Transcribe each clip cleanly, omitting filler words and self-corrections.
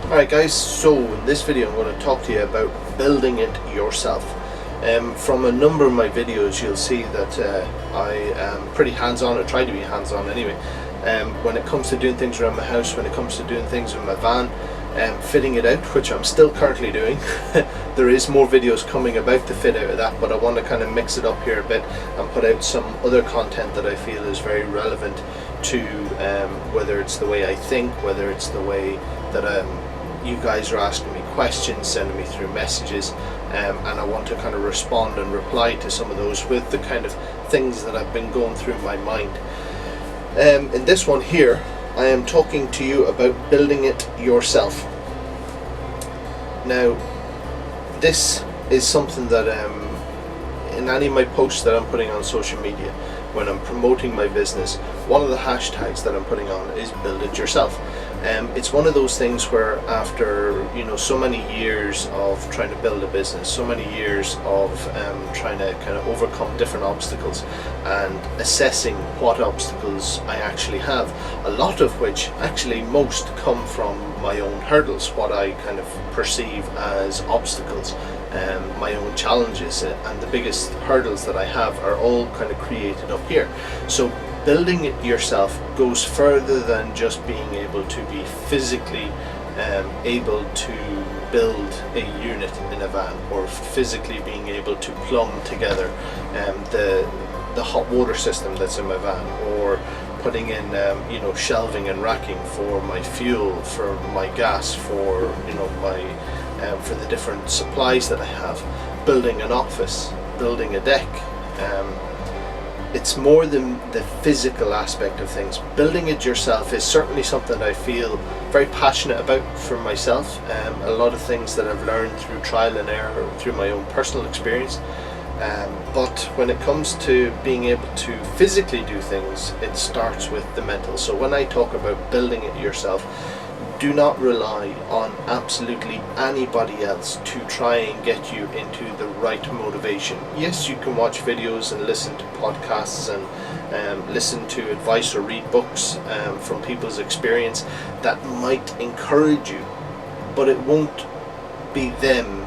Alright guys, so in this video I'm going to talk to you about building it yourself. From a number of my videos you'll see that I am pretty hands-on, or try to be hands-on anyway, when it comes to doing things around my house, when it comes to doing things in my van, fitting it out, which I'm still currently doing. There is more videos coming about the fit out of that, but I want to kind of mix it up here a bit and put out some other content that I feel is very relevant to whether it's the way I think, whether it's the way that you guys are asking me questions, sending me through messages, and I want to kind of respond and reply to some of those with the kind of things that I've been going through my mind. In this one here, I am talking to you about building it yourself. Now, this is something that in any of my posts that I'm putting on social media, when I'm promoting my business, one of the hashtags that I'm putting on is build it yourself. It's one of those things where after so many years of trying to build a business, so many years of trying to kind of overcome different obstacles and assessing what obstacles I actually have, a lot of which actually most come from my own hurdles, what I kind of perceive as obstacles, my own challenges, and the biggest hurdles that I have are all kind of created up here. So building it yourself goes further than just being able to be physically able to build a unit in a van, or physically being able to plumb together the hot water system that's in my van, or putting in shelving and racking for my fuel, for my gas, for for the different supplies that I have, building an office, building a deck. It's more than the physical aspect of things. Building it yourself is certainly something I feel very passionate about for myself. A lot of things that I've learned through trial and error, through my own personal experience. But when it comes to being able to physically do things, it starts with the mental. So when I talk about building it yourself, do not rely on absolutely anybody else to try and get you into the right motivation. Yes, you can watch videos and listen to podcasts and listen to advice or read books from people's experience that might encourage you, but it won't be them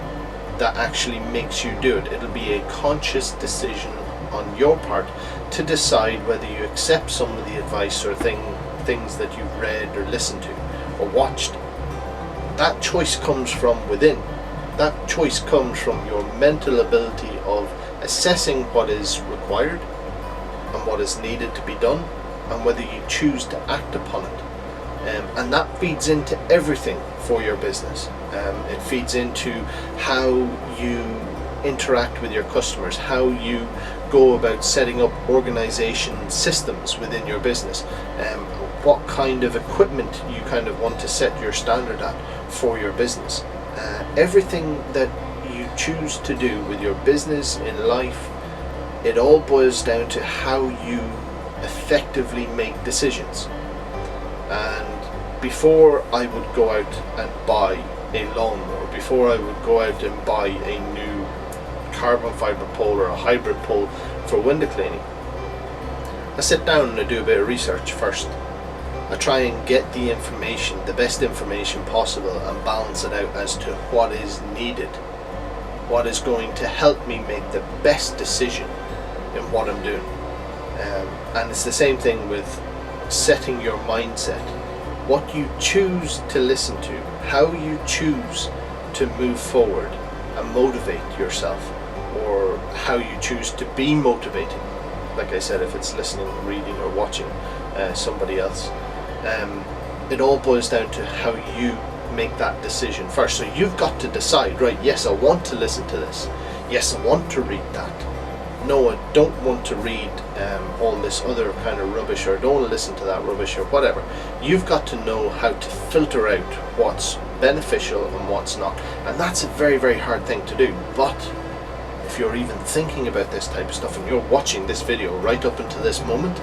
that actually makes you do it. It'll be a conscious decision on your part to decide whether you accept some of the advice or things that you've read or listened to or watched. That choice comes from within. That choice comes from your mental ability of assessing what is required and what is needed to be done, and whether you choose to act upon it. And that feeds into everything for your business. It feeds into how you interact with your customers, how you go about setting up organization systems within your business, what kind of equipment you kind of want to set your standard at for your business. Everything that you choose to do with your business, in life, it all boils down to how you effectively make decisions. And before I would go out and buy a lawnmower, before I would go out and buy a new carbon fiber pole or a hybrid pole for window cleaning, I sit down and I do a bit of research first. I try and get the information, the best information possible, and balance it out as to what is needed, what is going to help me make the best decision in what I'm doing. And it's the same thing with setting your mindset. What you choose to listen to, how you choose to move forward and motivate yourself, or how you choose to be motivated. Like I said, if it's listening, reading, or watching somebody else, it all boils down to how you make that decision first. So you've got to decide, right, yes, I want to listen to this. Yes, I want to read that. No, I don't want to read all this other kind of rubbish, or don't want to listen to that rubbish, or whatever. You've got to know how to filter out what's beneficial and what's not. And that's a very, very hard thing to do. But if you're even thinking about this type of stuff and you're watching this video right up until this moment,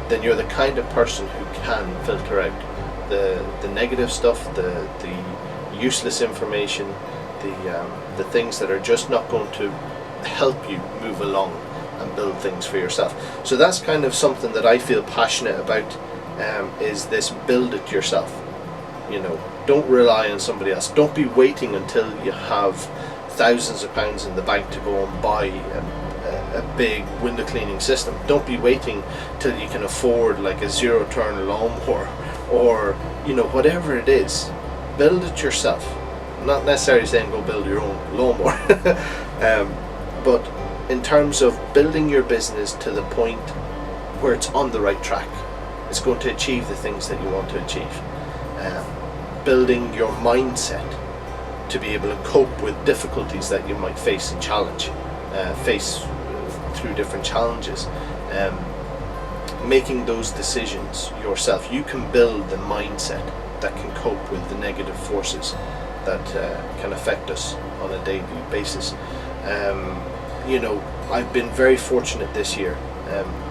then you're the kind of person who can filter out the negative stuff, the useless information, the things that are just not going to help you move along and build things for yourself. So that's kind of something that I feel passionate about, is this build it yourself. Don't rely on somebody else. Don't be waiting until you have thousands of pounds in the bank to go and buy a big window cleaning system. Don't be waiting till you can afford like a zero turn lawnmower, or whatever it is. Build it yourself. Not necessarily saying go build your own lawnmower, but in terms of building your business to the point where it's on the right track, it's going to achieve the things that you want to achieve. Building your mindset to be able to cope with difficulties that you might face and face through different challenges. Making those decisions yourself. You can build the mindset that can cope with the negative forces that can affect us on a daily basis. I've been very fortunate this year.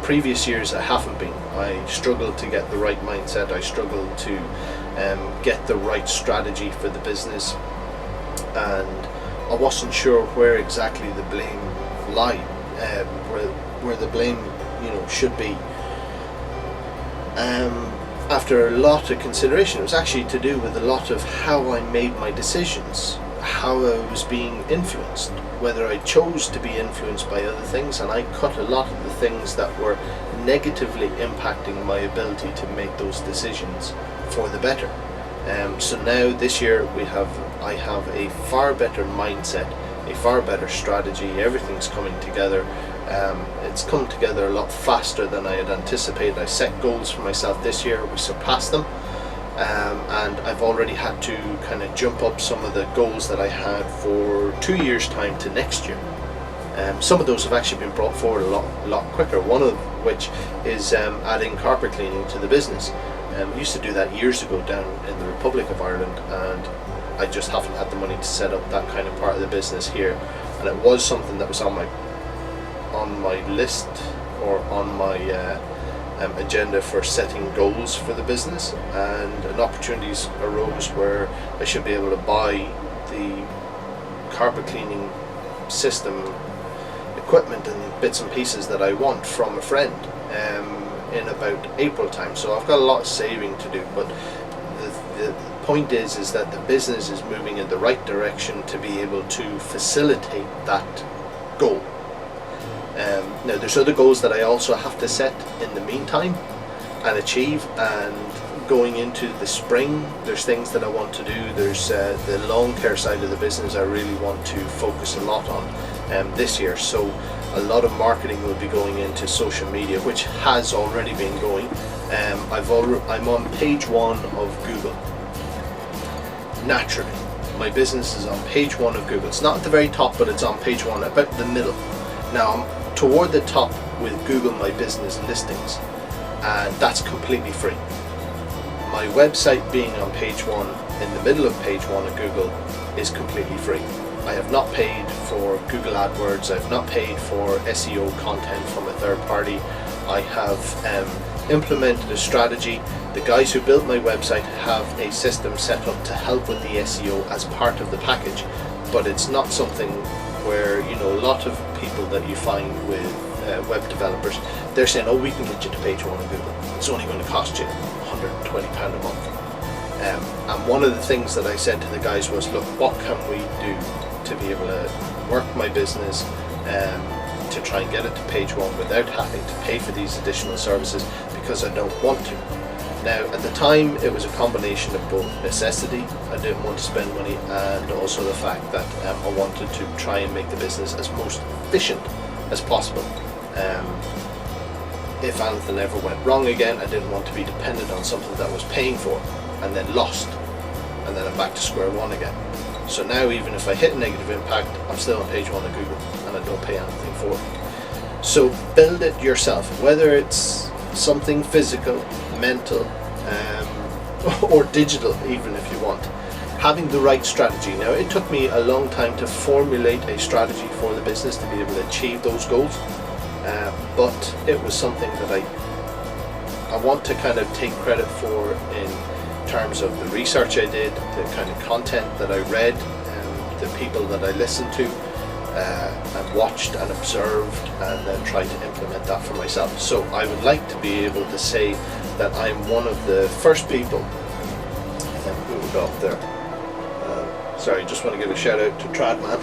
Previous years I haven't been. I struggled to get the right mindset. I struggled to get the right strategy for the business, and I wasn't sure where exactly the blame lied, where the blame should be. After a lot of consideration, it was actually to do with a lot of how I made my decisions, how I was being influenced, whether I chose to be influenced by other things, and I cut a lot of the things that were negatively impacting my ability to make those decisions for the better. So now this year I have a far better mindset, a far better strategy. Everything's coming together. It's come together a lot faster than I had anticipated. I set goals for myself this year, we surpassed them, and I've already had to kind of jump up some of the goals that I had for 2 years' time to next year. Some of those have actually been brought forward a lot quicker, one of which is adding carpet cleaning to the business. I used to do that years ago down in the Republic of Ireland, and I just haven't had the money to set up that kind of part of the business here, and it was something that was on my list, or on my agenda for setting goals for the business, and an opportunity arose where I should be able to buy the carpet cleaning system equipment and bits and pieces that I want from a friend in about April time. So I've got a lot of saving to do, but the point is that the business is moving in the right direction to be able to facilitate that goal. Now there's other goals that I also have to set in the meantime and achieve, and going into the spring there's things that I want to do. There's the lawn care side of the business I really want to focus a lot on this year, so a lot of marketing will be going into social media, which has already been going. I'm on page 1 of Google. Naturally, my business is on page 1 of Google. It's not at the very top, but it's on page 1, about the middle. Now I'm toward the top with Google My Business listings, and that's completely free. My website being on page 1, in the middle of page 1 of Google, is completely free. I have not paid for Google AdWords. I've not paid for SEO content from a third party. I have implemented a strategy. The guys who built my website have a system set up to help with the SEO as part of the package, but it's not something where, a lot of people that you find with web developers, they're saying, oh, we can get you to page 1 of Google. It's only going to cost you £120 a month. And one of the things that I said to the guys was, look, what can we do to be able to work my business to try and get it to page 1 without having to pay for these additional services, because I don't want to. Now at the time it was a combination of both necessity, I didn't want to spend money, and also the fact that I wanted to try and make the business as most efficient as possible. If anything ever went wrong again, I didn't want to be dependent on something that I was paying for and then lost, and then I'm back to square 1 again. So now even if I hit a negative impact, I'm still on page 1 of Google and I don't pay anything for it. So build it yourself, whether it's something physical, mental, or digital, even if you want. Having the right strategy. Now it took me a long time to formulate a strategy for the business to be able to achieve those goals, but it was something that I want to kind of take credit for in terms of the research I did, the kind of content that I read, the people that I listened to and watched and observed, and then tried to implement that for myself. So I would like to be able to say that I'm one of the first people, off there. Sorry, just want to give a shout out to Tradman.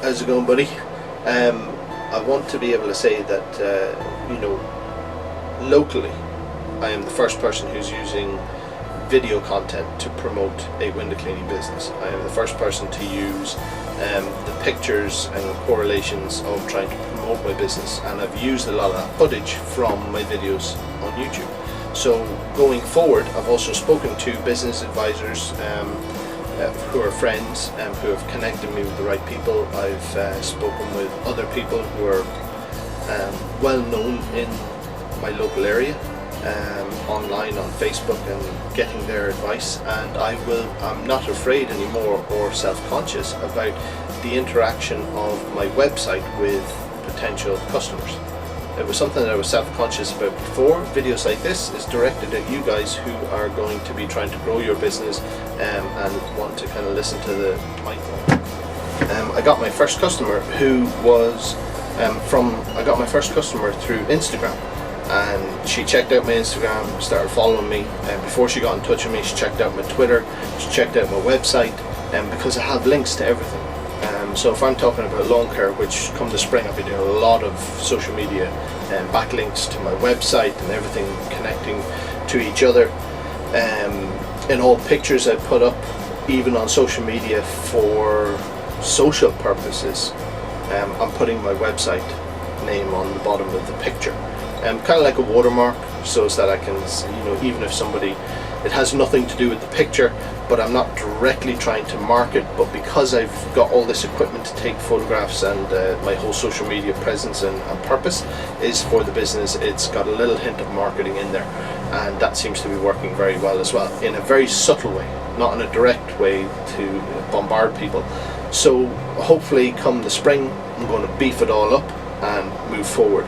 How's it going, buddy? I want to be able to say that, you know, locally, I am the first person who's using video content to promote a window cleaning business. I am the first person to use the pictures and correlations of trying to promote my business, and I've used a lot of that footage from my videos on YouTube. So going forward, I've also spoken to business advisors who are friends who have connected me with the right people. I've spoken with other people who are well known in my local area, online on Facebook, and getting their advice, and I'm not afraid anymore or self-conscious about the interaction of my website with potential customers. It was something that I was self-conscious about before. Videos like this is directed at you guys who are going to be trying to grow your business and want to kind of listen to the mic. I got my first customer who was I got my first customer through Instagram, and she checked out my Instagram, started following me, and before she got in touch with me, she checked out my Twitter, she checked out my website, because I have links to everything. So if I'm talking about lawn care, which come the spring I'll be doing a lot of social media and backlinks to my website and everything connecting to each other, in all pictures I put up, even on social media for social purposes, I'm putting my website name on the bottom of the picture, kind of like a watermark, so that I can, you know, even if somebody, it has nothing to do with the picture, but I'm not directly trying to market, but because I've got all this equipment to take photographs, and my whole social media presence and purpose is for the business, it's got a little hint of marketing in there, and that seems to be working very well as well, in a very subtle way, not in a direct way to bombard people. So hopefully come the spring I'm going to beef it all up and move forward.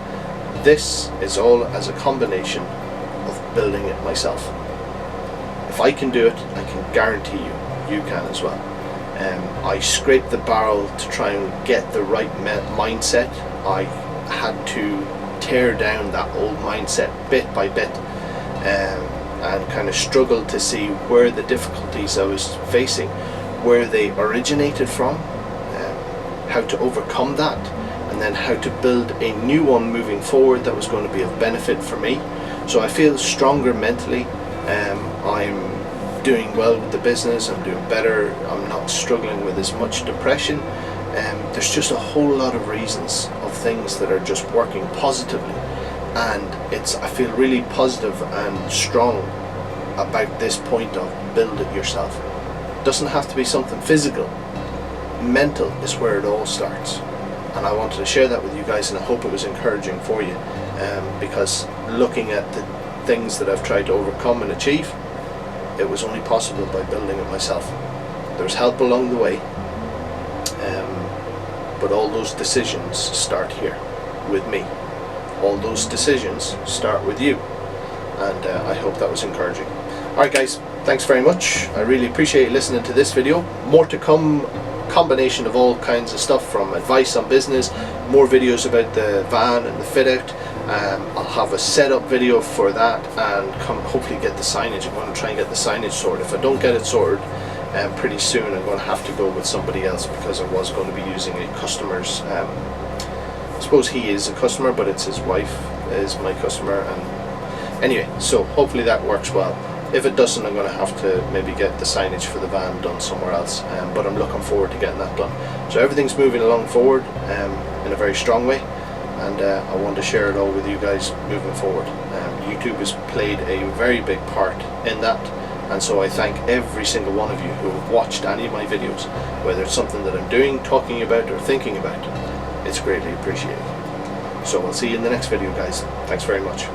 This is all as a combination of building it myself. If I can do it, I can guarantee you can as well. I scraped the barrel to try and get the right mindset. I had to tear down that old mindset bit by bit, and kind of struggled to see where the difficulties I was facing, where they originated from, how to overcome that, and then how to build a new one moving forward that was going to be of benefit for me. So I feel stronger mentally. I'm doing well with the business, I'm doing better, I'm not struggling with as much depression. There's just a whole lot of reasons of things that are just working positively, and I feel really positive and strong about this point of build it yourself. It doesn't have to be something physical. Mental is where it all starts, and I wanted to share that with you guys, and I hope it was encouraging for you, because looking at the things that I've tried to overcome and achieve, it was only possible by building it myself. There's help along the way, but all those decisions start here with me. All those decisions start with you, and I hope that was encouraging. Alright guys, thanks very much. I really appreciate you listening to this video. More to come, combination of all kinds of stuff, from advice on business, more videos about the van and the fit out. I'll have a setup video for that, and hopefully get the signage. I'm going to try and get the signage sorted. If I don't get it sorted pretty soon, I'm going to have to go with somebody else, because I was going to be using a customer's, I suppose he is a customer, but it's his wife is my customer. And anyway, so hopefully that works well. If it doesn't, I'm going to have to maybe get the signage for the van done somewhere else, but I'm looking forward to getting that done. So everything's moving along forward in a very strong way, and I want to share it all with you guys moving forward. YouTube has played a very big part in that, and so I thank every single one of you who have watched any of my videos, whether it's something that I'm doing, talking about, or thinking about. It's greatly appreciated. So I'll see you in the next video guys. Thanks very much.